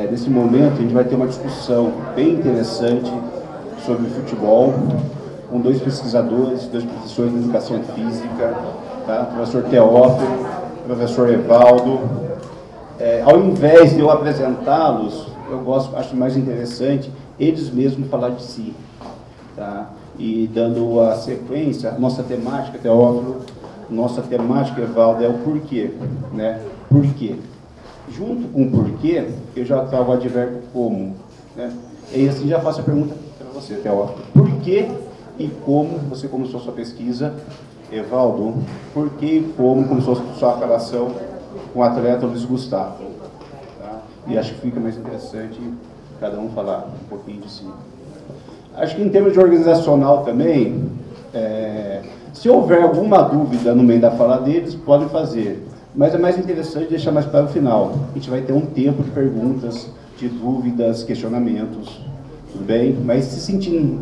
nesse momento a gente vai ter uma discussão bem interessante sobre futebol, com dois pesquisadores, dois professores de educação física, tá? O professor Teófilo, o professor Evaldo. Ao invés de eu apresentá-los, acho mais interessante eles mesmos falar de si, tá? E dando a sequência, nossa temática, Teófilo, nossa temática, Evaldo, é o porquê, né? Por quê? Junto com o porquê, eu já trago o advérbio como, né? E assim já faço a pergunta para você, Teófilo. Por que e como você começou a sua pesquisa, Evaldo? Por que e como começou a sua relação com o atleta Luiz Gustavo? Tá? E acho que fica mais interessante cada um falar um pouquinho de si. Acho que em termos de organizacional também, se houver alguma dúvida no meio da fala deles, podem fazer. Mas é mais interessante deixar mais para o final. A gente vai ter um tempo de perguntas, de dúvidas, questionamentos, tudo bem? Mas se sentir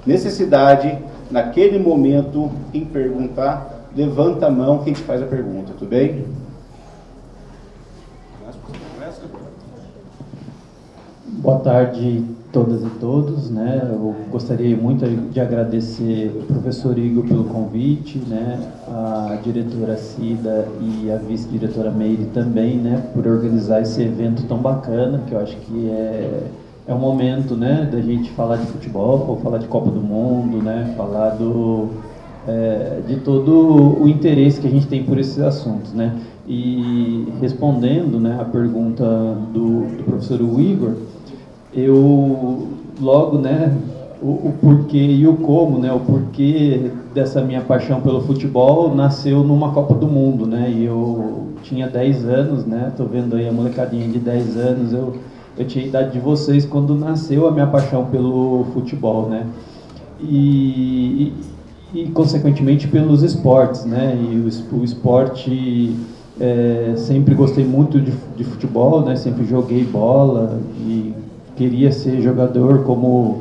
necessidade, naquele momento, em perguntar, levanta a mão que a gente faz a pergunta, tudo bem? Boa tarde a todas e todos, né? Eu gostaria muito de agradecer ao professor Igor pelo convite, né? A diretora Cida e a vice-diretora Meire também, né? Por organizar esse evento tão bacana, que eu acho que é um momento, né? Da gente falar de futebol, falar de Copa do Mundo, né? Falar de todo o interesse que a gente tem por esses assuntos, né? E respondendo, né, a pergunta do professor Igor, eu logo, né, o porquê e o como, né, o porquê dessa minha paixão pelo futebol nasceu numa Copa do Mundo, né, e eu tinha 10 anos, né, tô vendo aí a molecadinha de 10 anos, eu tinha a idade de vocês quando nasceu a minha paixão pelo futebol, né, e consequentemente pelos esportes, né, e o esporte, sempre gostei muito de futebol, né, sempre joguei bola e queria ser jogador como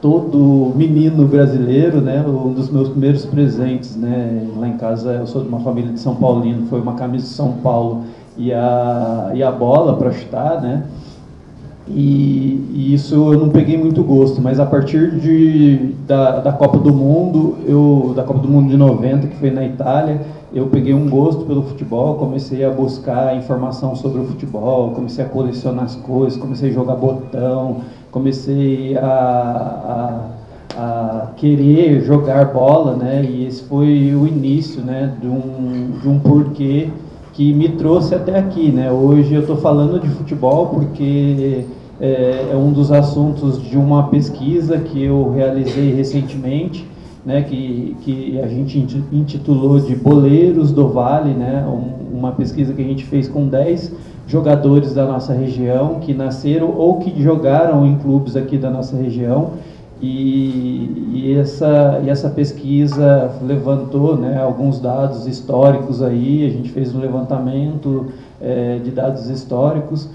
todo menino brasileiro, né? Um dos meus primeiros presentes, né? Lá em casa eu sou de uma família de São Paulino, foi uma camisa de São Paulo e a bola para chutar, né? E isso eu não peguei muito gosto, mas a partir da Copa do Mundo, da Copa do Mundo de 90, que foi na Itália, eu peguei um gosto pelo futebol, comecei a buscar informação sobre o futebol, comecei a colecionar as coisas, comecei a jogar botão, comecei a querer jogar bola, né? E esse foi o início, né, de um porquê que me trouxe até aqui, né? Hoje eu estou falando de futebol porque é um dos assuntos de uma pesquisa que eu realizei recentemente, né, que a gente intitulou de Boleiros do Vale, né, uma pesquisa que a gente fez com 10 jogadores da nossa região que nasceram ou que jogaram em clubes aqui da nossa região, e essa pesquisa levantou, né, alguns dados históricos aí, a gente fez um levantamento de dados históricos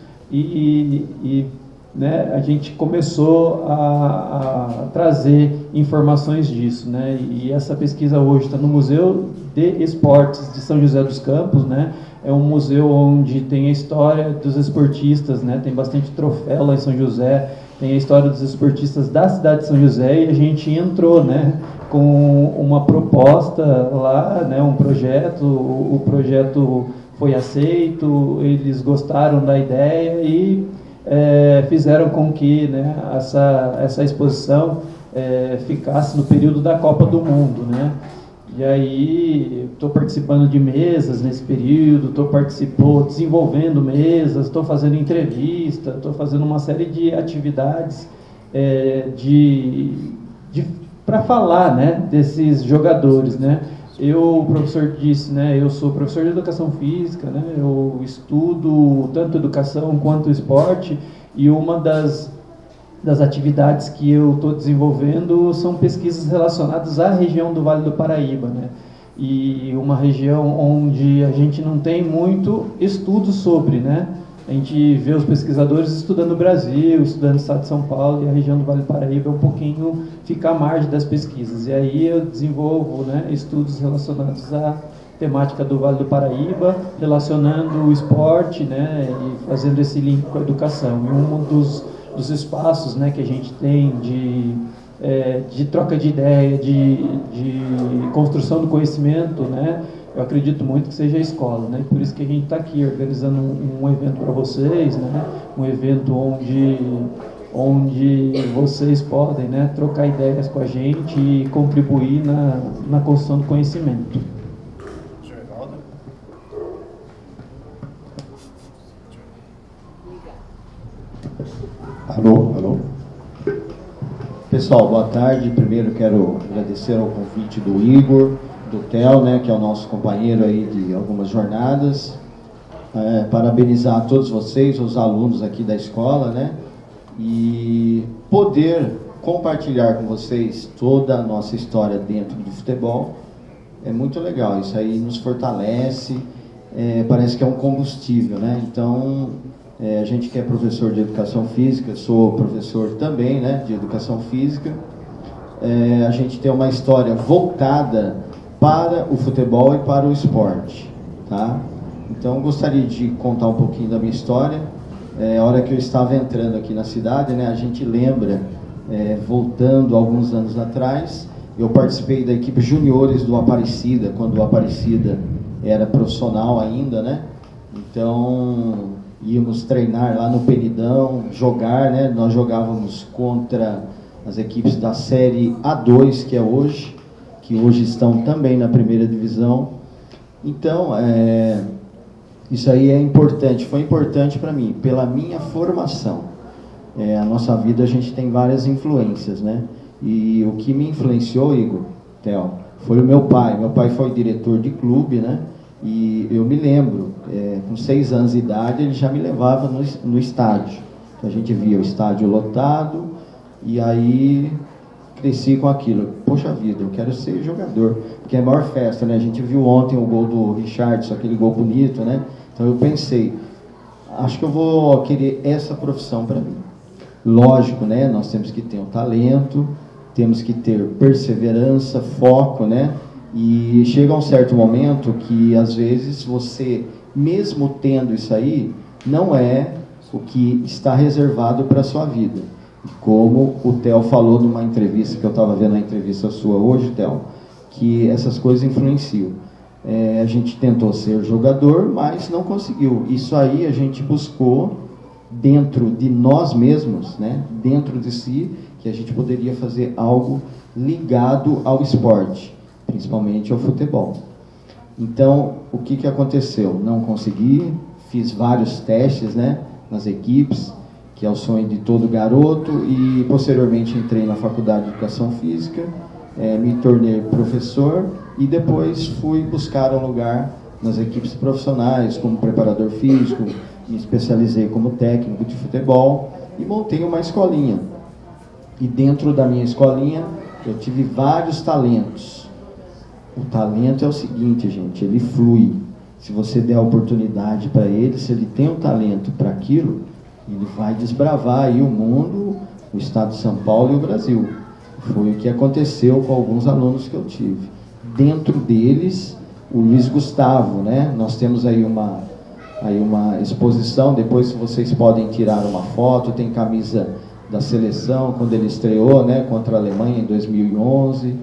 né, a gente começou a trazer informações disso, né, e essa pesquisa hoje está no Museu de Esportes de São José dos Campos, né, é um museu onde tem a história dos esportistas, né, tem bastante troféu lá em São José, tem a história dos esportistas da cidade de São José, e a gente entrou, né, com uma proposta lá, né, um projeto, o projeto foi aceito, eles gostaram da ideia e fizeram com que, né, essa exposição ficasse no período da Copa do Mundo, né? E aí estou participando de mesas nesse período, estou desenvolvendo mesas, estou fazendo entrevista, estou fazendo uma série de atividades para falar, né, desses jogadores, né? O professor disse, né, eu sou professor de educação física, né, eu estudo tanto educação quanto esporte, e uma das atividades que eu estou desenvolvendo são pesquisas relacionadas à região do Vale do Paraíba, né, e uma região onde a gente não tem muito estudo sobre, né, a gente vê os pesquisadores estudando o Brasil, estudando o estado de São Paulo, e a região do Vale do Paraíba um pouquinho fica à margem das pesquisas. E aí eu desenvolvo, né, estudos relacionados a temática do Vale do Paraíba, relacionando o esporte, né, e fazendo esse link com a educação. E um dos espaços, né, que a gente tem de troca de ideia, de construção do conhecimento, né, eu acredito muito que seja a escola, né, por isso que a gente está aqui organizando um evento para vocês, né, um evento onde vocês podem, né, trocar ideias com a gente e contribuir na construção do conhecimento. Alô? Pessoal, boa tarde. Primeiro quero agradecer ao convite do Igor, do Theo, né, que é o nosso companheiro aí de algumas jornadas. Parabenizar a todos vocês, os alunos aqui da escola, né, e poder compartilhar com vocês toda a nossa história dentro do futebol é muito legal. Isso aí nos fortalece, parece que é um combustível, né? Então, a gente que é professor de educação física, sou professor também, né, de educação física, a gente tem uma história voltada para o futebol e para o esporte, tá? Então, gostaria de contar um pouquinho da minha história. A hora que eu estava entrando aqui na cidade, né, a gente lembra, voltando alguns anos atrás, eu participei da equipe juniores do Aparecida, quando o Aparecida era profissional ainda, né? Então, íamos treinar lá no Peridão, jogar, né? Nós jogávamos contra as equipes da série A2, que hoje estão também na primeira divisão. Então, isso aí é importante, foi importante para mim, pela minha formação. A nossa vida, a gente tem várias influências, né? E o que me influenciou, Igor, Theo, foi o meu pai. Meu pai foi diretor de clube, né? E eu me lembro, com 6 anos de idade, ele já me levava no estádio. Então, a gente via o estádio lotado, e aí cresci com aquilo. Poxa vida, eu quero ser jogador, porque é a maior festa, né? A gente viu ontem o gol do Richardson, aquele gol bonito, né? Então eu pensei, acho que eu vou querer essa profissão para mim. Lógico, né? Nós temos que ter um talento, temos que ter perseverança, foco, né? E chega um certo momento que, às vezes, você, mesmo tendo isso aí, não é o que está reservado para a sua vida. E como o Theo falou numa entrevista, que eu estava vendo a entrevista sua hoje, Theo, que essas coisas influenciam. A gente tentou ser jogador, mas não conseguiu. Isso aí a gente buscou dentro de nós mesmos, né? Dentro de si, que a gente poderia fazer algo ligado ao esporte, principalmente ao futebol. Então, o que aconteceu? Não consegui, fiz vários testes, né, nas equipes, que é o sonho de todo garoto, e posteriormente entrei na Faculdade de Educação Física, me tornei professor e depois fui buscar um lugar nas equipes profissionais como preparador físico, me especializei como técnico de futebol e montei uma escolinha. E dentro da minha escolinha eu tive vários talentos. O talento é o seguinte, gente, ele flui. Se você der a oportunidade para ele, se ele tem um talento para aquilo, ele vai desbravar aí o mundo, o estado de São Paulo e o Brasil. Foi o que aconteceu com alguns alunos que eu tive. Dentro deles, o Luiz Gustavo, né? Nós temos aí uma exposição, depois vocês podem tirar uma foto, tem camisa da seleção, quando ele estreou, né, contra a Alemanha em 2011,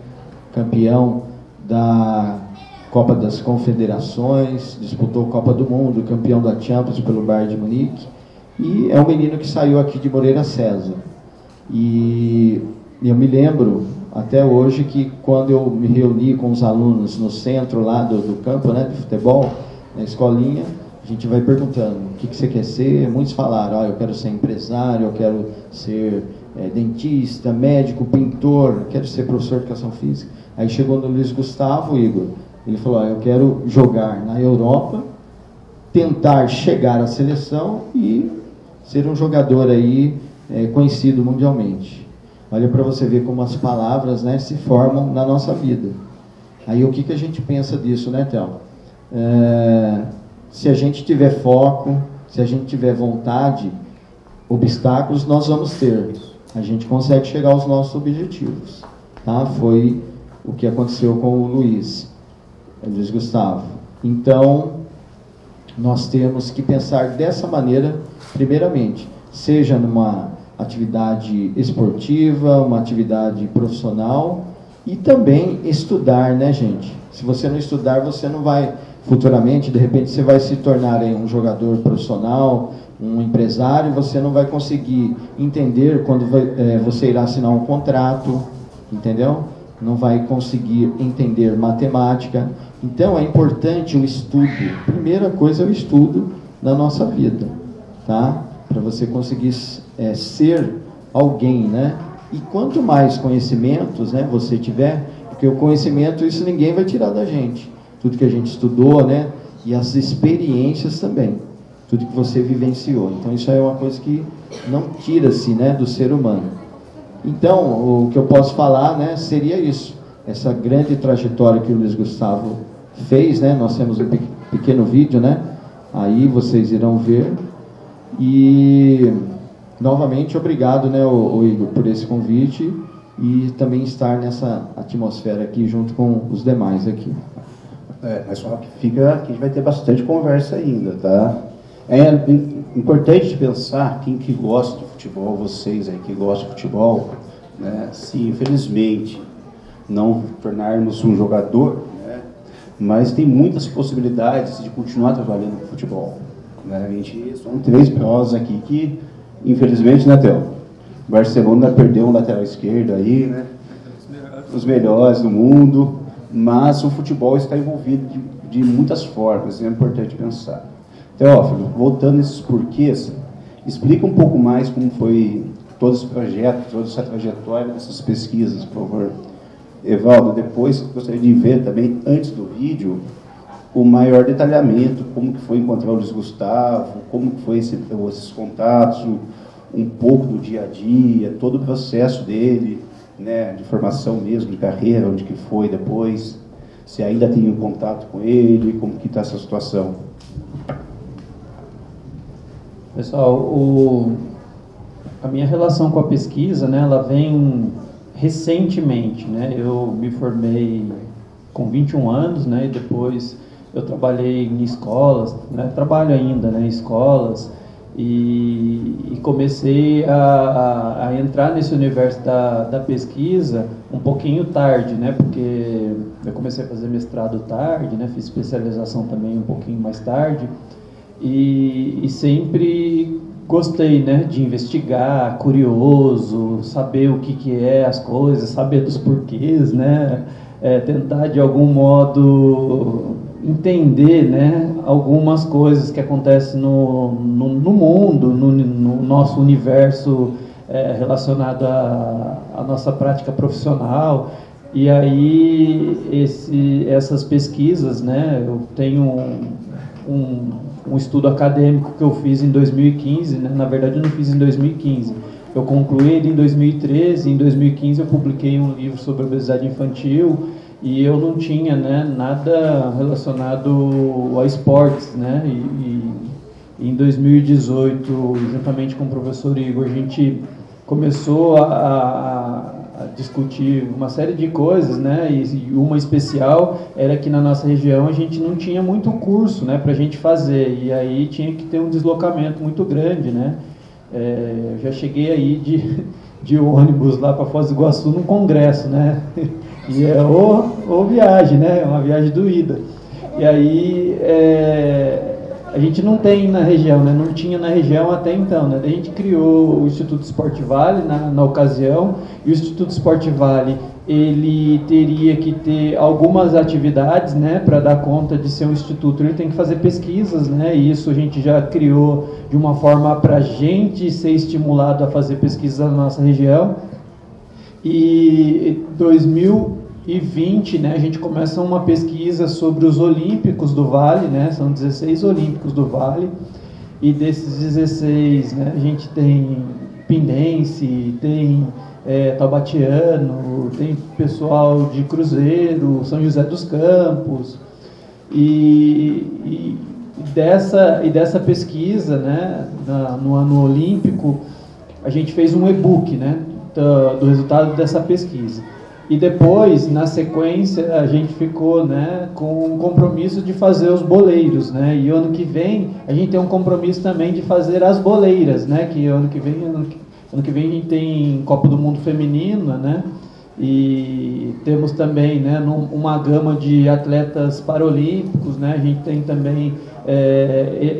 campeão da Copa das Confederações, disputou a Copa do Mundo, campeão da Champions pelo Bayern de Munique, e é um menino que saiu aqui de Moreira César. E eu me lembro até hoje que quando eu me reuni com os alunos no centro lá do campo, né, de futebol, na escolinha, a gente vai perguntando, o que você quer ser? Muitos falaram, eu quero ser empresário, eu quero ser dentista, médico, pintor, quero ser professor de educação física. Aí chegou no Luiz Gustavo, Igor, ele falou, eu quero jogar na Europa, tentar chegar à seleção e ser um jogador aí conhecido mundialmente. Olha para você ver como as palavras, né, se formam na nossa vida. Aí o que a gente pensa disso, né, Theo? Se a gente tiver foco, se a gente tiver vontade, obstáculos nós vamos ter. A gente consegue chegar aos nossos objetivos. Tá? Foi o que aconteceu com o Luiz. Luiz Gustavo. Então, nós temos que pensar dessa maneira, primeiramente, seja numa atividade esportiva, uma atividade profissional, e também estudar, né, gente? Se você não estudar, você não vai, futuramente, de repente, você vai se tornar um jogador profissional, um empresário, você não vai conseguir entender quando você irá assinar um contrato, entendeu? Não vai conseguir entender matemática. Então, é importante o estudo. Primeira coisa é o estudo na nossa vida, tá? Para você conseguir ser alguém, né? E quanto mais conhecimentos, né, você tiver, porque o conhecimento, isso ninguém vai tirar da gente. Tudo que a gente estudou, né? E as experiências também. Tudo que você vivenciou. Então, isso é uma coisa que não tira-se, né, do ser humano. Então, o que eu posso falar, né, seria isso. Essa grande trajetória que o Luiz Gustavo fez, né? Nós temos um pequeno vídeo, né? Aí vocês irão ver. E, novamente, obrigado, né, o Igor, por esse convite e também estar nessa atmosfera aqui junto com os demais aqui. Mas só que fica que a gente vai ter bastante conversa ainda, tá? É importante pensar, quem que gosta de futebol, vocês aí que gostam de futebol, né? Se infelizmente não tornarmos um jogador, né? Mas tem muitas possibilidades de continuar trabalhando com futebol, né? A gente são 3 prós aqui que, infelizmente, né, Theo? O Barcelona perdeu um lateral esquerdo aí, né? Os melhores do mundo, mas o futebol está envolvido de muitas formas, é importante pensar. Teófilo, voltando nesses porquês, explica um pouco mais como foi todo esse projeto, toda essa trajetória dessas pesquisas, por favor. Evaldo, depois gostaria de ver também, antes do vídeo, o maior detalhamento, como que foi encontrar o Luiz Gustavo, como que foi esses contatos, um pouco do dia a dia, todo o processo dele, né, de formação mesmo, de carreira, onde que foi depois, se ainda tem um contato com ele, como que está essa situação. Pessoal, a minha relação com a pesquisa, né, ela vem recentemente, né? Eu me formei com 21 anos, né, e depois eu trabalhei em escolas, né, trabalho ainda, né, em escolas, e comecei a entrar nesse universo da pesquisa um pouquinho tarde, né, porque eu comecei a fazer mestrado tarde, né, fiz especialização também um pouquinho mais tarde, e sempre gostei, né, de investigar, curioso, saber o que é as coisas, saber dos porquês, né, tentar de algum modo entender, né, algumas coisas que acontecem no mundo, no nosso universo relacionado à nossa prática profissional. E aí essas pesquisas, né, eu tenho um estudo acadêmico que eu fiz em 2015, né? Na verdade eu não fiz em 2015, eu concluí ele em 2013, em 2015 eu publiquei um livro sobre obesidade infantil e eu não tinha, né, nada relacionado a esportes, né? E em 2018, juntamente com o professor Igor, a gente começou a discutir uma série de coisas, né? E uma especial era que na nossa região a gente não tinha muito curso, né, para a gente fazer, e aí tinha que ter um deslocamento muito grande, né? Eu já cheguei aí de ônibus lá para Foz do Iguaçu num congresso, né? E é ou viagem, né? É uma viagem doída. E aí a gente não tem na região, né? Não tinha na região até então, né? Daí a gente criou o Instituto Sport Vale na ocasião, e o Instituto Sport Vale ele teria que ter algumas atividades, né, para dar conta de ser um instituto. Ele tem que fazer pesquisas, né, e isso a gente já criou de uma forma para a gente ser estimulado a fazer pesquisa na nossa região. E em 2020, né, a gente começa uma pesquisa sobre os Olímpicos do Vale, né, são 16 Olímpicos do Vale, e desses 16, né, a gente tem Pindense, tem Taubatiano, tem pessoal de Cruzeiro, São José dos Campos, e dessa pesquisa, né, no ano olímpico, a gente fez um e-book, né, do resultado dessa pesquisa. E depois, na sequência, a gente ficou, né, com um compromisso de fazer os boleiros, né? E ano que vem a gente tem um compromisso também de fazer as boleiras, né? Que ano que vem a gente tem Copa do Mundo Feminina, né? E temos também, né, uma gama de atletas paralímpicos, né? A gente tem também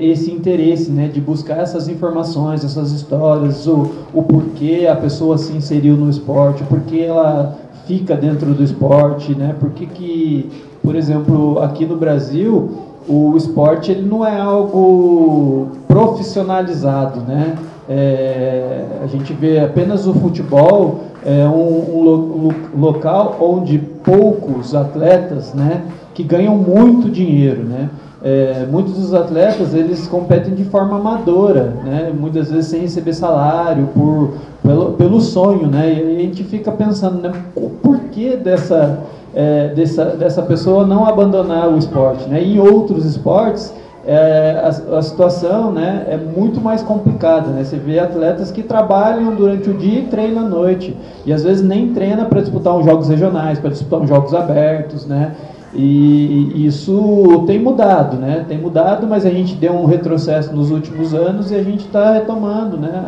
esse interesse, né, de buscar essas informações, essas histórias, o porquê a pessoa se inseriu no esporte, o porquê ela fica dentro do esporte, né? Porque que, por exemplo, aqui no Brasil, o esporte ele não é algo profissionalizado, né? A gente vê apenas o futebol, um local onde poucos atletas, né, que ganham muito dinheiro, né? Muitos dos atletas eles competem de forma amadora, né? Muitas vezes sem receber salário, pelo sonho, né? E a gente fica pensando, né, o porquê dessa pessoa não abandonar o esporte, né? Em outros esportes a situação, né, é muito mais complicada, né? Você vê atletas que trabalham durante o dia e treinam à noite, e às vezes nem treina para disputar uns jogos regionais, para disputar uns jogos abertos, né? E isso tem mudado, né? Tem mudado, mas a gente deu um retrocesso nos últimos anos e a gente está retomando, né?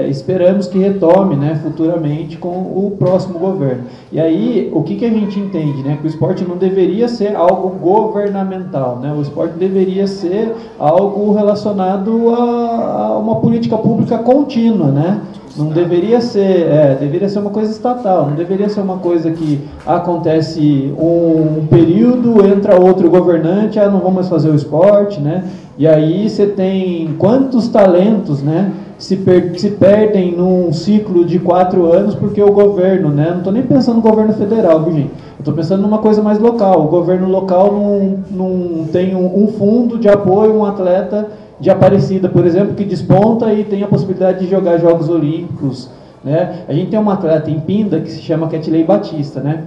Esperamos que retome, né, futuramente com o próximo governo. E aí, o que a gente entende, né? Que o esporte não deveria ser algo governamental, né? O esporte deveria ser algo relacionado a uma política pública contínua, né? Não deveria ser, deveria ser uma coisa estatal, não deveria ser uma coisa que acontece um período, entra outro governante, não vamos mais fazer o esporte, né? E aí você tem quantos talentos, né, se perdem num ciclo de 4 anos porque o governo, né, não estou nem pensando no governo federal, viu, gente? Estou pensando numa coisa mais local. O governo local não tem um fundo de apoio a um atleta de Aparecida, por exemplo, que desponta e tem a possibilidade de jogar Jogos Olímpicos, né? A gente tem uma atleta em Pinda que se chama Ketley Batista, né?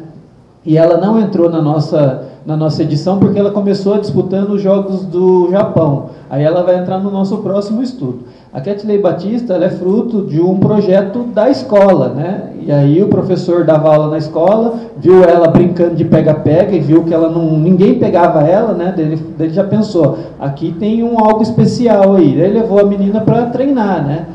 E ela não entrou na nossa edição porque ela começou disputando os Jogos do Japão. Aí ela vai entrar no nosso próximo estudo. A Ketley Batista, ela é fruto de um projeto da escola, né? E aí o professor dava aula na escola, viu ela brincando de pega-pega e viu que ninguém pegava ela, né? Ele já pensou, aqui tem algo especial aí. Ele levou a menina para treinar, né?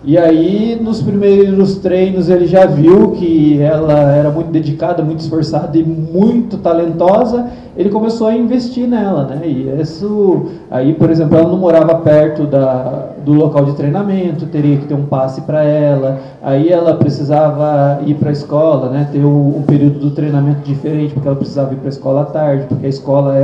E aí, nos primeiros treinos, ele já viu que ela era muito dedicada, muito esforçada e muito talentosa. Ele começou a investir nela, né? E isso, aí, por exemplo, ela não morava perto do local de treinamento, teria que ter um passe para ela. Aí ela precisava ir para a escola, né? Ter um período do treinamento diferente, porque ela precisava ir para a escola à tarde, porque a escola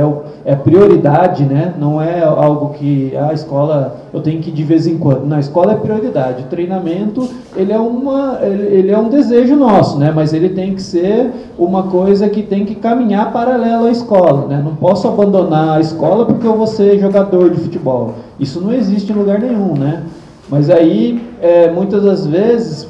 é prioridade, né? Não é algo que a escola eu tenho que ir de vez em quando. Na escola é prioridade. O treinamento ele é um desejo nosso, né? Mas ele tem que ser uma coisa que tem que caminhar paralelo à escola, né? Não posso abandonar a escola porque eu vou ser jogador de futebol. Isso não existe em lugar nenhum, né? Mas aí, muitas das vezes,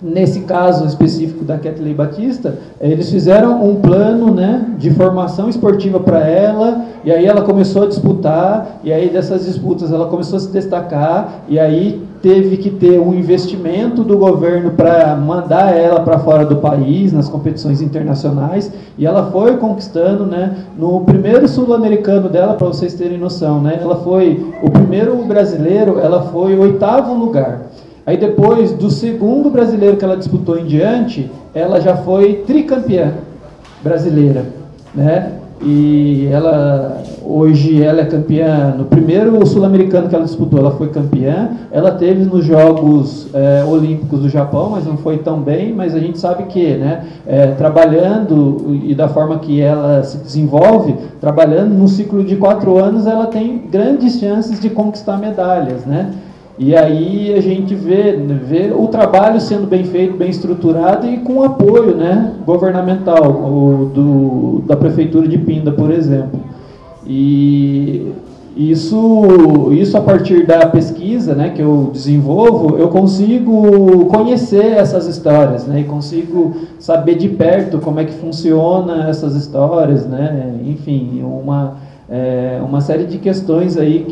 nesse caso específico da Ketley Batista, eles fizeram um plano, né, de formação esportiva para ela, e aí ela começou a disputar, e aí dessas disputas ela começou a se destacar, e aí teve que ter um investimento do governo para mandar ela para fora do país, nas competições internacionais, e ela foi conquistando, né, no primeiro sul-americano dela, para vocês terem noção, né, ela foi o primeiro brasileiro, ela foi o 8º lugar. Aí depois do segundo brasileiro que ela disputou em diante, ela já foi tricampeã brasileira, né? E hoje ela é campeã, no primeiro sul-americano que ela disputou, ela foi campeã, ela teve nos Jogos Olímpicos do Japão, mas não foi tão bem, mas a gente sabe que, né, trabalhando e da forma que ela se desenvolve, trabalhando num ciclo de 4 anos, ela tem grandes chances de conquistar medalhas, né? E aí a gente vê o trabalho sendo bem feito, bem estruturado e com apoio, né, governamental, da Prefeitura de Pinda, por exemplo. E isso a partir da pesquisa, né, que eu desenvolvo, eu consigo conhecer essas histórias, né, e consigo saber de perto como é que funciona essas histórias, né, enfim, uma série de questões aí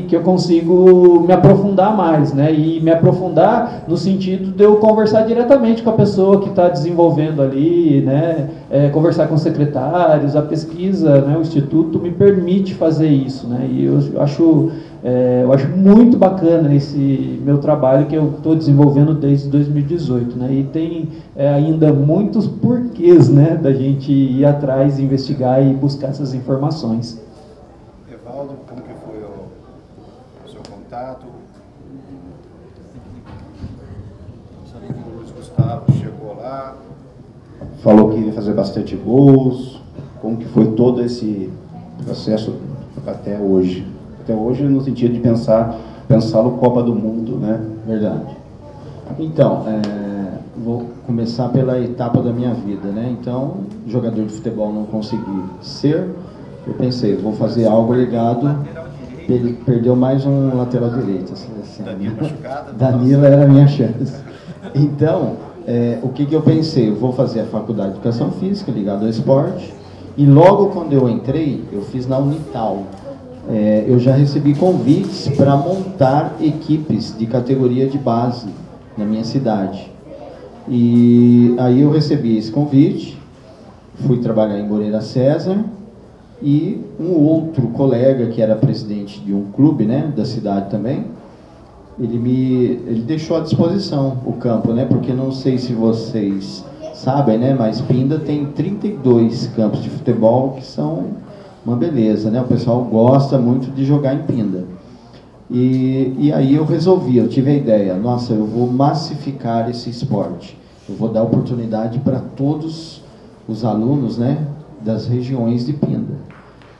que eu consigo me aprofundar mais, né? E me aprofundar no sentido de eu conversar diretamente com a pessoa que está desenvolvendo ali, né? Conversar com secretários, a pesquisa, né? O Instituto me permite fazer isso, né? E eu acho muito bacana esse meu trabalho que eu estou desenvolvendo desde 2018, né? E tem ainda muitos porquês, né? Da gente ir atrás, investigar e buscar essas informações. Evaldo, como que foi o seu contato? O Luiz Gustavo chegou lá, falou que ia fazer bastante gols. Como que foi todo esse processo até hoje? Até hoje, no sentido de pensá-lo Copa do Mundo, né? Verdade. Então, vou começar pela etapa da minha vida, né? Então, jogador de futebol não consegui ser. Eu pensei, vou fazer algo ligado. Ele perdeu mais um lateral direito. Assim, Danilo machucado. Danilo era a minha chance. Então, o que eu pensei? Eu vou fazer a faculdade de Educação Física, ligado ao esporte. E logo quando eu entrei, eu fiz na Unital. Eu já recebi convites para montar equipes de categoria de base na minha cidade. E aí eu recebi esse convite, fui trabalhar em Moreira César, e um outro colega que era presidente de um clube, né, da cidade também, ele deixou à disposição o campo, né, porque não sei se vocês sabem, né, mas Pinda tem 32 campos de futebol que são uma beleza, né, o pessoal gosta muito de jogar em Pinda. E aí eu tive a ideia, nossa, eu vou massificar esse esporte, eu vou dar oportunidade para todos os alunos, né, das regiões de Pinda.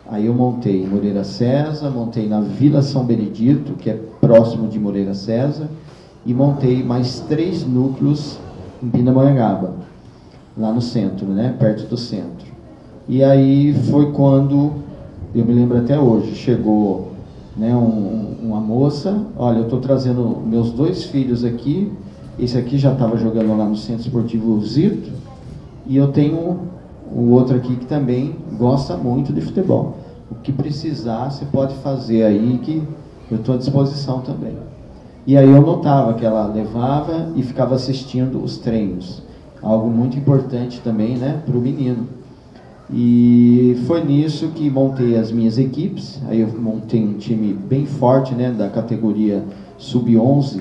Aí eu montei em Moreira César, montei na Vila São Benedito, que é próximo de Moreira César, e montei mais 3 núcleos em Pindamonhangaba, lá no centro, né, perto do centro. E aí foi quando, eu me lembro até hoje, chegou, né, uma moça, olha, eu estou trazendo meus 2 filhos aqui, esse aqui já estava jogando lá no Centro Esportivo Zito, e eu tenho o outro aqui que também gosta muito de futebol. O que precisar, você pode fazer aí, que eu estou à disposição também. E aí eu notava que ela levava e ficava assistindo os treinos, algo muito importante também, né, para o menino. E foi nisso que montei as minhas equipes. Aí eu montei um time bem forte, né, da categoria sub-11.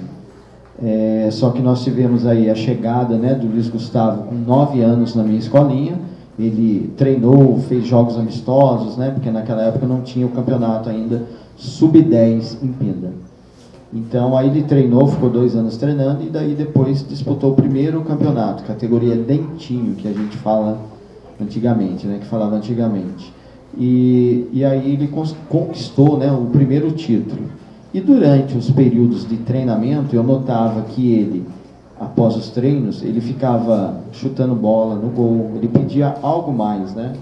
Só que nós tivemos aí a chegada, né, do Luiz Gustavo com 9 anos na minha escolinha. Ele treinou, fez jogos amistosos, né, porque naquela época não tinha o campeonato ainda sub-10 em Pinda. Então aí ele treinou, ficou 2 anos treinando, e daí depois disputou o primeiro campeonato, categoria dentinho, que a gente fala antigamente, né, que falava antigamente. E aí ele conquistou, né, o primeiro título. E durante os períodos de treinamento, eu notava que ele, após os treinos, ele ficava chutando bola no gol, ele pedia algo mais, né?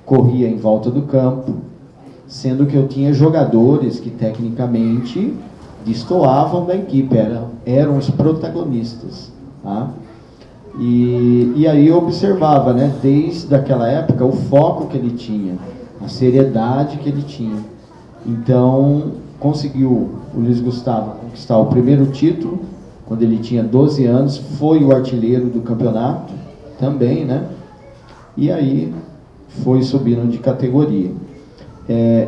Corria em volta do campo, sendo que eu tinha jogadores que tecnicamente destoavam da equipe, eram os protagonistas, tá? E aí eu observava, né, desde aquela época, o foco que ele tinha, a seriedade que ele tinha. Então, conseguiu o Luiz Gustavo conquistar o primeiro título, quando ele tinha 12 anos, foi o artilheiro do campeonato, também, né? E aí foi subindo de categoria.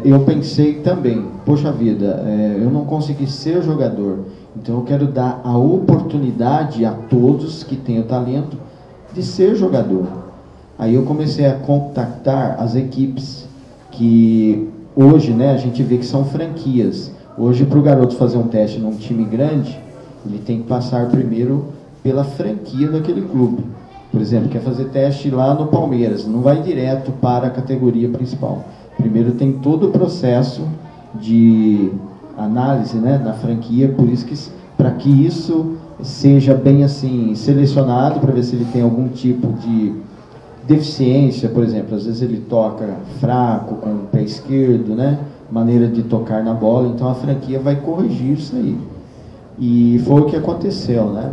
Eu pensei também, poxa vida, eu não consegui ser jogador, então eu quero dar a oportunidade a todos que têm o talento de ser jogador. Aí eu comecei a contactar as equipes que hoje, né, a gente vê que são franquias. Hoje, para o garoto fazer um teste num time grande, ele tem que passar primeiro pela franquia daquele clube. Por exemplo, quer fazer teste lá no Palmeiras, não vai direto para a categoria principal. Primeiro tem todo o processo de análise, né, na franquia, por isso que, para que isso seja bem assim selecionado, para ver se ele tem algum tipo de deficiência, por exemplo, às vezes ele toca fraco com o pé esquerdo, né, maneira de tocar na bola, então a franquia vai corrigir isso aí. E foi o que aconteceu, né?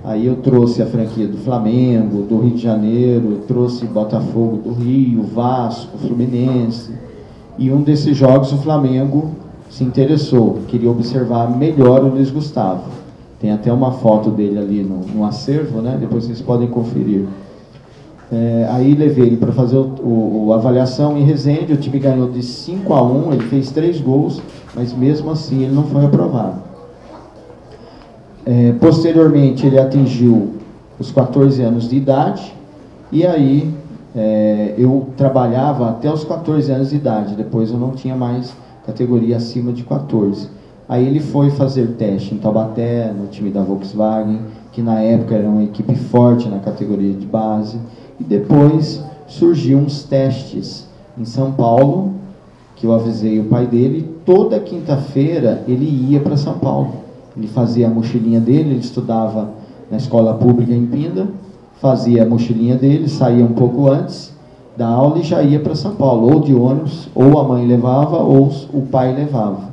Aí eu trouxe a franquia do Flamengo, do Rio de Janeiro, trouxe Botafogo do Rio, Vasco, Fluminense. E um desses jogos o Flamengo se interessou, queria observar melhor o Luiz Gustavo. Tem até uma foto dele ali no acervo, né? Depois vocês podem conferir. Aí levei ele para fazer a avaliação em Resende. O time ganhou de 5-1, ele fez 3 gols, mas mesmo assim ele não foi aprovado. Posteriormente ele atingiu os 14 anos de idade, e aí eu trabalhava até os 14 anos de idade, depois eu não tinha mais categoria acima de 14. Aí ele foi fazer teste em Taubaté, no time da Volkswagen, que na época era uma equipe forte na categoria de base, e depois surgiu uns testes em São Paulo, que eu avisei o pai dele, toda quinta-feira ele ia para São Paulo. Ele fazia a mochilinha dele, ele estudava na escola pública em Pinda, fazia a mochilinha dele, saía um pouco antes da aula e já ia para São Paulo, ou de ônibus, ou a mãe levava, ou o pai levava.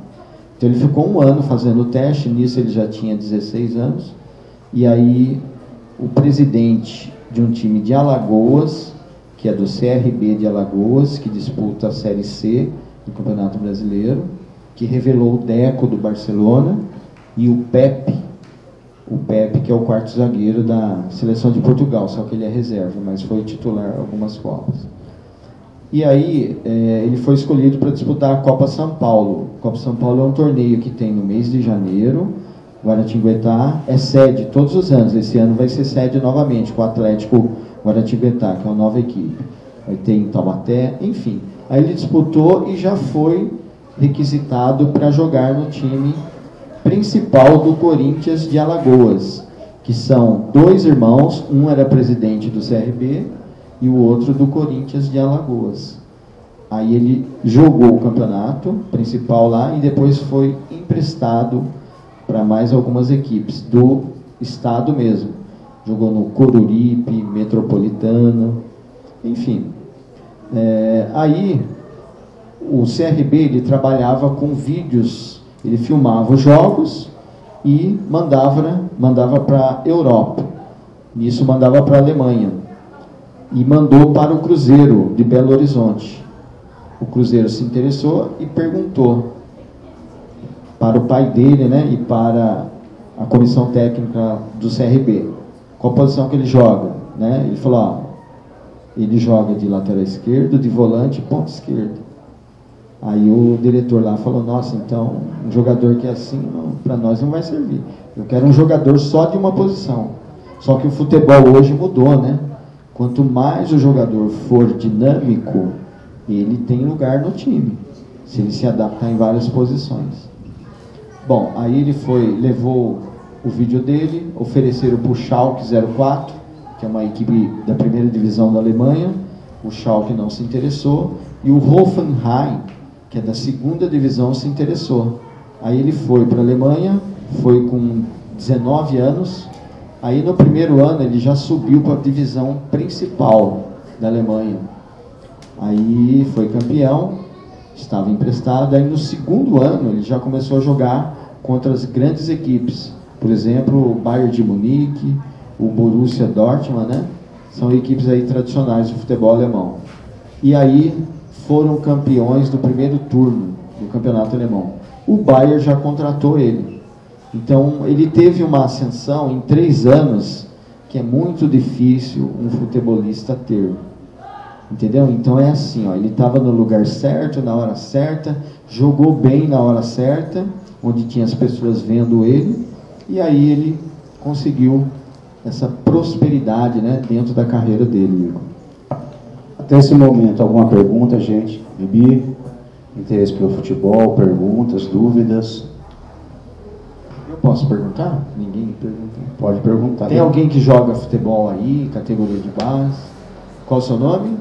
Então ele ficou 1 ano fazendo o teste, nisso ele já tinha 16 anos, e aí o presidente de um time de Alagoas, que é do CRB de Alagoas, que disputa a Série C do Campeonato Brasileiro, que revelou o Deco do Barcelona e o Pepe, que é o quarto zagueiro da seleção de Portugal, só que ele é reserva, mas foi titular algumas Copas. E aí ele foi escolhido para disputar a Copa São Paulo. A Copa São Paulo é um torneio que tem no mês de janeiro. Guaratinguetá é sede todos os anos. Esse ano vai ser sede novamente com o Atlético Guaratinguetá, que é uma nova equipe. Vai ter em Taubaté, enfim. Aí ele disputou e já foi requisitado para jogar no time principal do Corinthians de Alagoas, que são 2 irmãos, um era presidente do CRB e o outro do Corinthians de Alagoas. Aí ele jogou o campeonato principal lá e depois foi emprestado para mais algumas equipes do estado mesmo. Jogou no Coruripe, Metropolitano, enfim. Aí o CRB ele trabalhava com vídeos. Ele filmava os jogos e mandava para a Europa. Nisso mandava para a Alemanha. E mandou para o Cruzeiro de Belo Horizonte. O Cruzeiro se interessou e perguntou para o pai dele, né, e para a comissão técnica do CRB, qual posição que ele joga, né? Ele falou, ele joga de lateral esquerdo, de volante e ponta esquerda. Aí o diretor lá falou, nossa, então um jogador que é assim, para nós não vai servir. Eu quero um jogador só de uma posição. Só que o futebol hoje mudou, né? Quanto mais o jogador for dinâmico, ele tem lugar no time, se ele se adaptar em várias posições. Bom, aí ele levou o vídeo dele, ofereceram para o Schalke 04, que é uma equipe da primeira divisão da Alemanha. O Schalke não se interessou, e o Hoffenheim, que é da segunda divisão, se interessou. Aí ele foi para a Alemanha, foi com 19 anos, aí no primeiro ano ele já subiu para a divisão principal da Alemanha. Aí foi campeão, estava emprestado, aí no segundo ano ele já começou a jogar contra as grandes equipes. Por exemplo, o Bayern de Munique, o Borussia Dortmund, né? São equipes aí tradicionais do futebol alemão. E aí foram campeões do primeiro turno do campeonato alemão. O Bayern já contratou ele. Então, ele teve uma ascensão em 3 anos que é muito difícil um futebolista ter. Entendeu? Então, é assim, ele estava no lugar certo, na hora certa, jogou bem na hora certa, onde tinha as pessoas vendo ele, e aí ele conseguiu essa prosperidade, né, dentro da carreira dele, Igor. Até esse momento, alguma pergunta, gente? Bibi, interesse pelo futebol, perguntas, dúvidas? Eu posso perguntar? Ninguém pergunta. Pode perguntar. Tem alguém que joga futebol aí, categoria de base? Qual o seu nome?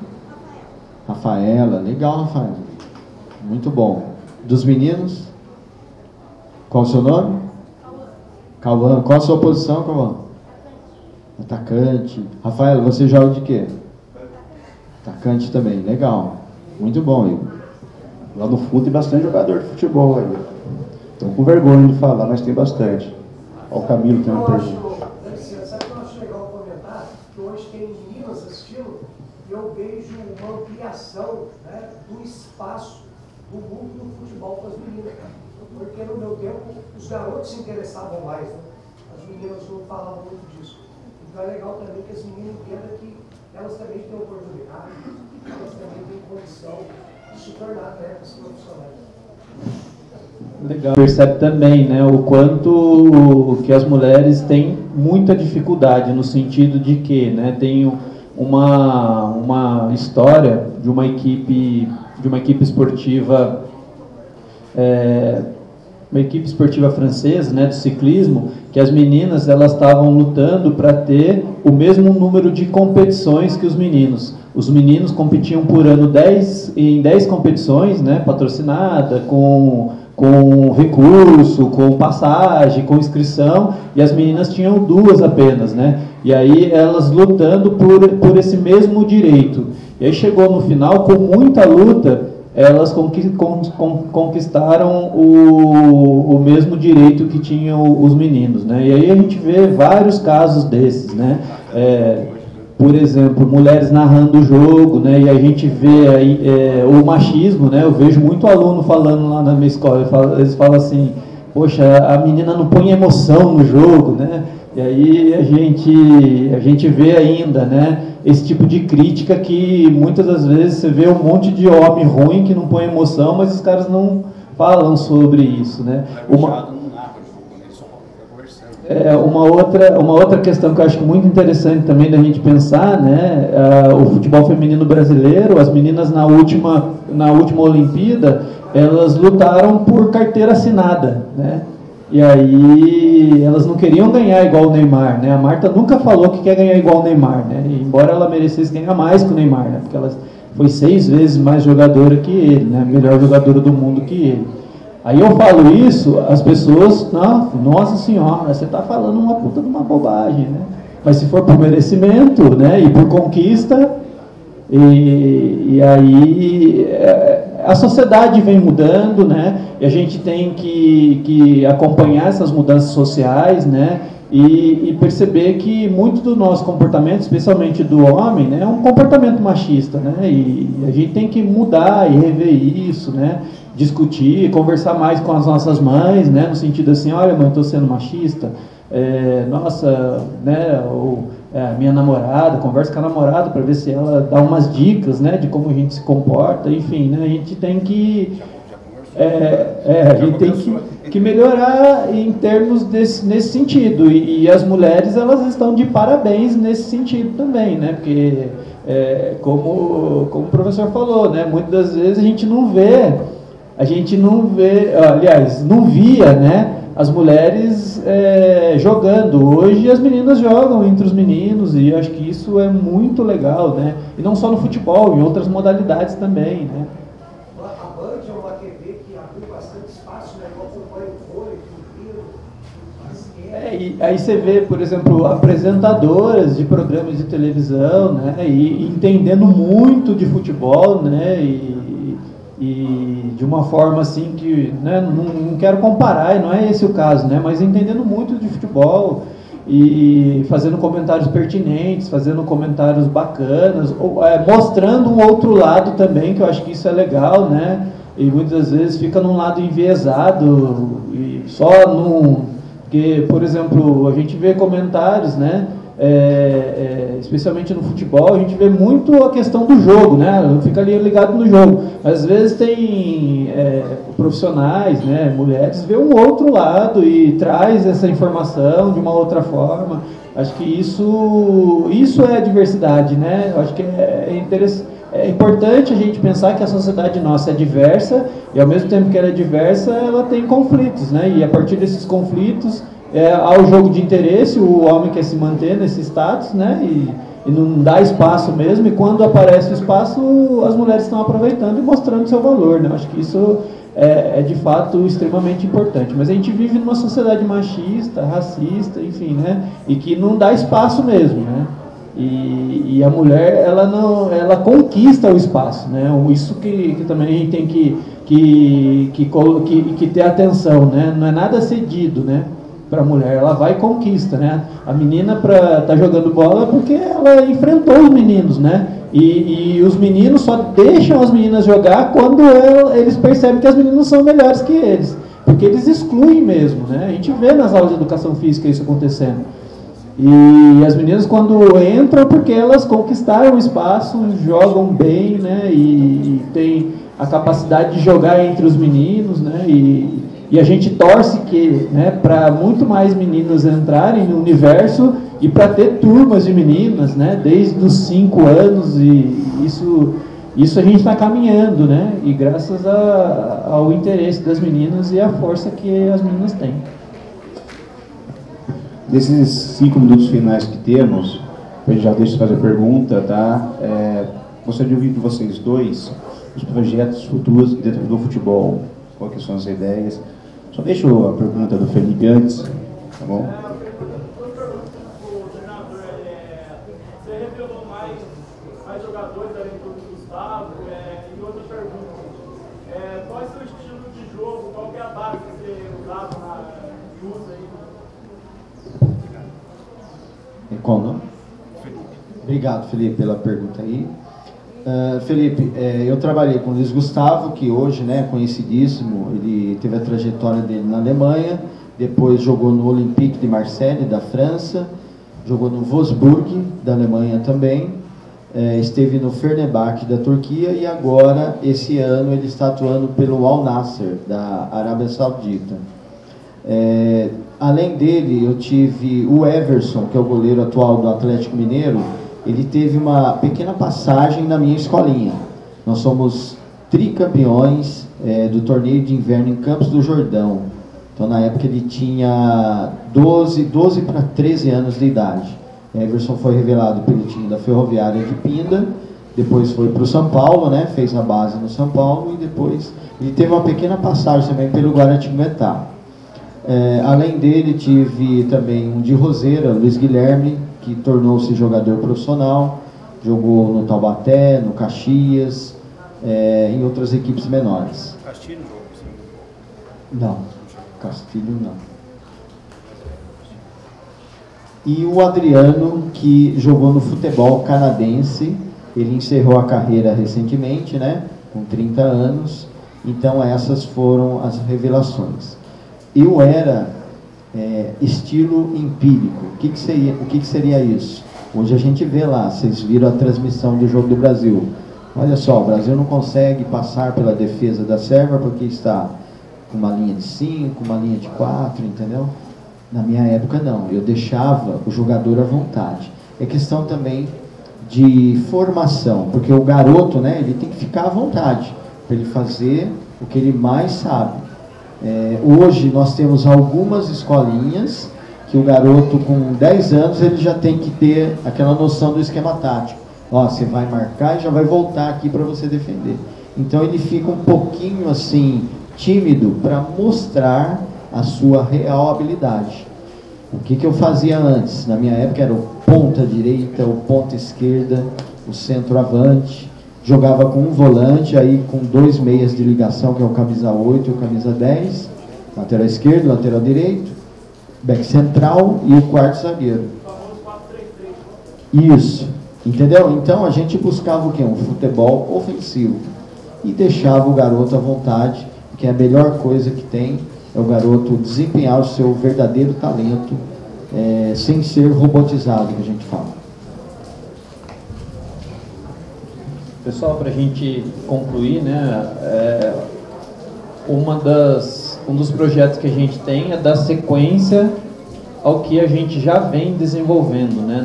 Rafaela. Legal, Rafaela. Muito bom. Dos meninos? Qual o seu nome? Cauã. Qual a sua posição, Cauã? Atacante. Rafaela, você joga de quê? Atacante também, legal. Muito bom, Igor. Lá no fundo tem bastante jogador de futebol aí. Estou com vergonha de falar, mas tem bastante. Olha o Camilo tem uma pergunta. Sabe que eu acho legal comentar que hoje tem meninos assistindo e eu vejo uma ampliação, né, do espaço futebol com as meninas. Porque no meu tempo, os garotos se interessavam mais, né? As meninas não falavam muito disso. Então é legal também que as meninas entendam que elas também têm oportunidade, elas também têm condição de se tornar atletas profissionais. Legal. Percebe também, né, o quanto que as mulheres têm muita dificuldade, no sentido de que, né, tem uma história de uma equipe esportiva, uma equipe esportiva francesa, né, do ciclismo, que as meninas elas estavam lutando para ter o mesmo número de competições que os meninos. Os meninos competiam por ano em 10 competições, né, patrocinada, com recurso, com passagem, com inscrição, e as meninas tinham 2 apenas, né? E aí elas lutando por esse mesmo direito. E aí chegou no final, com muita luta, elas conquistaram o mesmo direito que tinham os meninos, né? E aí a gente vê vários casos desses, né? Por exemplo, mulheres narrando o jogo, né? E a gente vê aí o machismo, né? Eu vejo muito aluno falando lá na minha escola, eles falam assim, poxa, a menina não põe emoção no jogo, né? E aí a gente vê ainda, né, esse tipo de crítica que muitas das vezes você vê um monte de homem ruim que não põe emoção, mas os caras não falam sobre isso, né? Uma outra questão que eu acho muito interessante também da gente pensar, né, o futebol feminino brasileiro, as meninas na última Olimpíada, elas lutaram por carteira assinada, né? E aí elas não queriam ganhar igual o Neymar, né? A Marta nunca falou que quer ganhar igual o Neymar, né? E embora ela merecesse ganhar mais que o Neymar, né? Porque ela foi 6 vezes mais jogadora que ele, né? Melhor jogadora do mundo que ele. Aí eu falo isso, as pessoas, nossa senhora, você está falando uma puta de uma bobagem, né? Mas se for por merecimento, né? E por conquista, e aí a sociedade vem mudando, né? E a gente tem que acompanhar essas mudanças sociais, né? E perceber que muito do nosso comportamento, especialmente do homem, né, é um comportamento machista, né? E a gente tem que mudar e rever isso, né? Discutir, conversar mais com as nossas mães, né? No sentido assim, olha, mãe, estou sendo machista, nossa, né? Minha namorada, conversa com a namorada para ver se ela dá umas dicas, né? De como a gente se comporta, enfim, né? A gente tem que a gente tem que melhorar em termos nesse sentido, e as mulheres elas estão de parabéns nesse sentido também, né? Porque como o professor falou, né? Muitas das vezes a gente não vê, aliás, não via, né? As mulheres jogando. Hoje as meninas jogam entre os meninos, e acho que isso é muito legal, né? E não só no futebol, em outras modalidades também, né? A Band é uma TV que abriu bastante espaço, né? Igual acompanha o vôlei, e aí você vê, por exemplo, apresentadoras de programas de televisão, né? E entendendo muito de futebol, né? E de uma forma assim que, né, não quero comparar, e não é esse o caso, né, mas entendendo muito de futebol e fazendo comentários pertinentes, fazendo comentários bacanas, mostrando um outro lado também, que eu acho que isso é legal, né, e muitas vezes fica num lado enviesado, e só porque, por exemplo, a gente vê comentários, né, especialmente no futebol, a gente vê muito a questão do jogo, né? Fica ali ligado no jogo. Às vezes tem profissionais, né, mulheres, vê um outro lado e traz essa informação de uma outra forma. Acho que isso é diversidade, né? Acho que é importante a gente pensar que a sociedade nossa é diversa, e ao mesmo tempo que ela é diversa, ela tem conflitos, né? E a partir desses conflitos há o jogo de interesse, o homem quer se manter nesse status, né? E não dá espaço mesmo, e quando aparece o espaço, as mulheres estão aproveitando e mostrando seu valor, né? Acho que isso é de fato extremamente importante. Mas a gente vive numa sociedade machista, racista, enfim, né? E que não dá espaço mesmo, né? E a mulher, ela conquista o espaço, né? Isso que também a gente tem que ter atenção, né? Não é nada cedido, né? Para a mulher, ela vai e conquista, né? A menina tá jogando bola porque ela enfrentou os meninos, né? E os meninos só deixam as meninas jogar quando eles percebem que as meninas são melhores que eles. Porque eles excluem mesmo, né? A gente vê nas aulas de educação física isso acontecendo. E as meninas quando entram, porque elas conquistaram o espaço, jogam bem, né? E tem a capacidade de jogar entre os meninos, né? E a gente torce que, né, para muito mais meninos entrarem no universo e para ter turmas de meninas, né? Desde os 5 anos, e isso a gente está caminhando, né? E graças ao interesse das meninas e à força que as meninas têm. Desses 5 minutos finais que temos, eu já deixo de fazer pergunta, tá? Gostaria de ouvir de vocês dois os projetos futuros dentro do futebol. Quais são as ideias? Só deixo a pergunta do Felipe antes, tá bom? Você revelou mais jogadores além do Gustavo, e outra pergunta. Qual é o seu estilo de jogo? Qual que é a base que você usava e usa aí? Qual o nome? Obrigado, Felipe, pela pergunta aí. Felipe, eu trabalhei com o Luiz Gustavo, que hoje, né, conhecidíssimo. Ele teve a trajetória dele na Alemanha, depois jogou no Olympique de Marseille, da França, jogou no Wolfsburg, da Alemanha também, esteve no Fenerbahçe, da Turquia, e agora, esse ano, ele está atuando pelo Al Nassr, da Arábia Saudita. Além dele, eu tive o Everson, que é o goleiro atual do Atlético Mineiro. Ele teve uma pequena passagem na minha escolinha. Nós somos tricampeões do torneio de inverno em Campos do Jordão. Então, na época, ele tinha 12 para 13 anos de idade. Everson foi revelado pelo time da Ferroviária de Pinda, depois foi para o São Paulo, né? Fez a base no São Paulo, e depois ele teve uma pequena passagem também pelo Guaratinguetá. Além dele, tive também um de Roseira, Luiz Guilherme, que tornou-se jogador profissional, jogou no Taubaté, no Caxias, em outras equipes menores. Castilho jogou, sim. Não, Castilho não. E o Adriano, que jogou no futebol canadense, ele encerrou a carreira recentemente, né, com 30 anos, então essas foram as revelações. Eu era estilo empírico. O que seria isso? Hoje a gente vê lá, vocês viram a transmissão do Jogo do Brasil. Olha só, o Brasil não consegue passar pela defesa da Sérvia porque está com uma linha de 5, uma linha de 4, entendeu? Na minha época não, eu deixava o jogador à vontade. É questão também de formação, porque o garoto, né, ele tem que ficar à vontade para ele fazer o que ele mais sabe. Hoje nós temos algumas escolinhas que o garoto com 10 anos ele já tem que ter aquela noção do esquema tático. Você vai marcar e já vai voltar aqui para você defender. Então ele fica um pouquinho assim tímido para mostrar a sua real habilidade. O que eu fazia antes? Na minha época era o ponta direita, o ponta esquerda, o centroavante. Jogava com um volante, aí com 2 meias de ligação, que é o camisa 8 e o camisa 10, lateral esquerdo, lateral direito, back central e o quarto zagueiro. Isso, entendeu? Então a gente buscava o quê? Um futebol ofensivo e deixava o garoto à vontade, porque a melhor coisa que tem é o garoto desempenhar o seu verdadeiro talento, sem ser robotizado, que a gente fala. Pessoal, para a gente concluir, né, um dos projetos que a gente tem é dar sequência ao que a gente já vem desenvolvendo, né?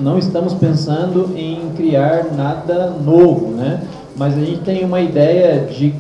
Não estamos pensando em criar nada novo, né? Mas a gente tem uma ideia de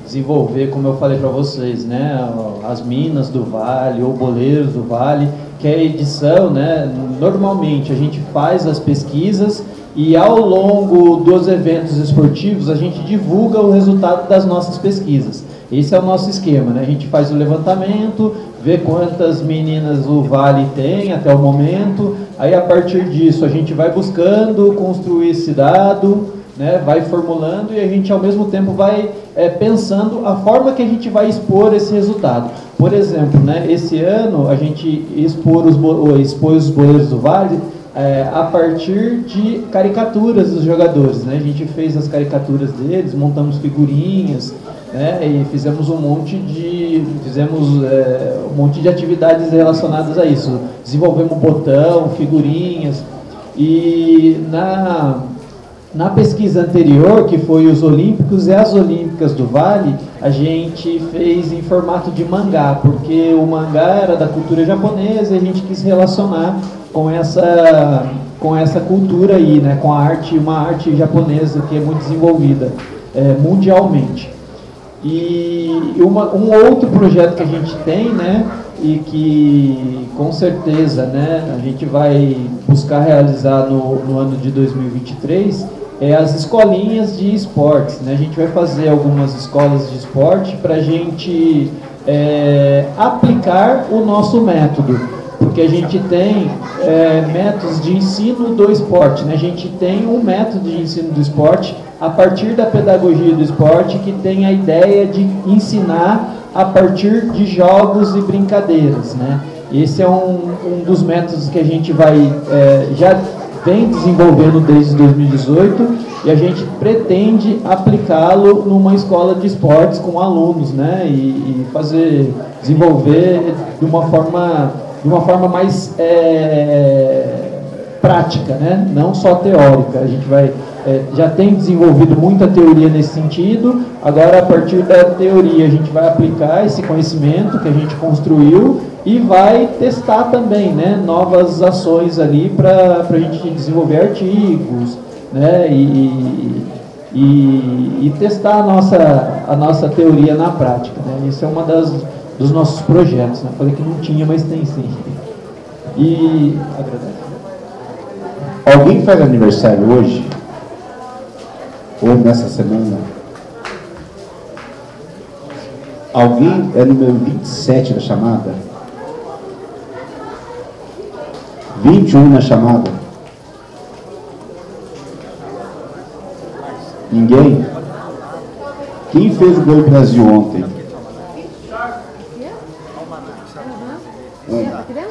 desenvolver, como eu falei para vocês, né, as Minas do Vale ou Boleiros do Vale, que é a edição, né? Normalmente a gente faz as pesquisas e ao longo dos eventos esportivos a gente divulga o resultado das nossas pesquisas. Esse é o nosso esquema, né? A gente faz o levantamento, vê quantas meninas o Vale tem até o momento, aí a partir disso a gente vai buscando construir esse dado, né? Vai formulando e a gente ao mesmo tempo vai pensando a forma que a gente vai expor esse resultado. Por exemplo, né, esse ano a gente expôs os Boleiros do Vale a partir de caricaturas dos jogadores, né? A gente fez as caricaturas deles, montamos figurinhas, né? E fizemos um monte de atividades relacionadas a isso. Desenvolvemos botão, figurinhas, e na pesquisa anterior, que foi os Olímpicos e as Olímpicas do Vale, a gente fez em formato de mangá, porque o mangá era da cultura japonesa e a gente quis relacionar com essa cultura aí, né, com a arte, uma arte japonesa que é muito desenvolvida mundialmente. E um outro projeto que a gente tem, né, e que com certeza, né, a gente vai buscar realizar no ano de 2023, é as escolinhas de esportes, né? A gente vai fazer algumas escolas de esporte para a gente aplicar o nosso método, porque a gente tem métodos de ensino do esporte, né? A gente tem um método de ensino do esporte a partir da pedagogia do esporte, que tem a ideia de ensinar a partir de jogos e brincadeiras, né? Esse é um dos métodos que a gente vai já vem desenvolvendo desde 2018 e a gente pretende aplicá-lo numa escola de esportes com alunos, né? E desenvolver de uma forma mais prática, né? Não só teórica. A gente vai já tem desenvolvido muita teoria nesse sentido. Agora, a partir da teoria, a gente vai aplicar esse conhecimento que a gente construiu e vai testar também, né, novas ações ali para a gente desenvolver artigos, né, e testar a nossa teoria na prática, né. Isso é uma dos nossos projetos, né. Falei que não tinha, mas tem sim. E agradeço. Alguém faz aniversário hoje? Ou nessa semana? Alguém é número 27 da chamada? 21 na chamada? Ninguém? Quem fez o gol do Brasil ontem?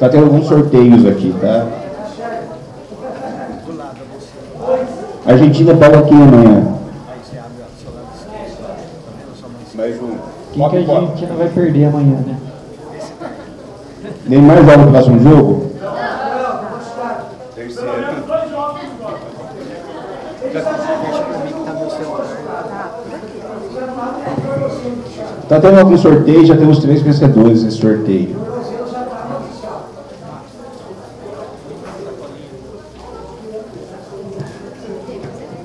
Tá tendo alguns sorteios aqui, tá? Argentina pega quem amanhã? Mais um. Quem que a Argentina vai perder amanhã, né? Neymar joga no próximo jogo? Tá tendo algum sorteio, já temos 3 vencedores nesse sorteio.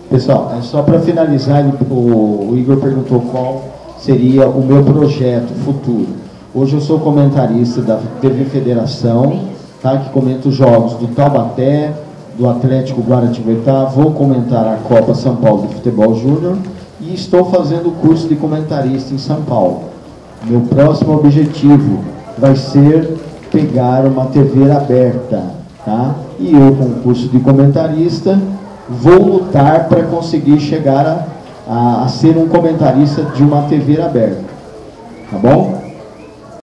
Pessoal, só para finalizar, o Igor perguntou qual seria o meu projeto futuro. Hoje eu sou comentarista da TV Federação, tá, que comenta os jogos do Taubaté, do Atlético Guaratinguetá, vou comentar a Copa São Paulo de Futebol Júnior e estou fazendo o curso de comentarista em São Paulo. Meu próximo objetivo vai ser pegar uma TV aberta, tá? E eu, com o curso de comentarista, vou lutar para conseguir chegar a ser um comentarista de uma TV aberta, tá bom?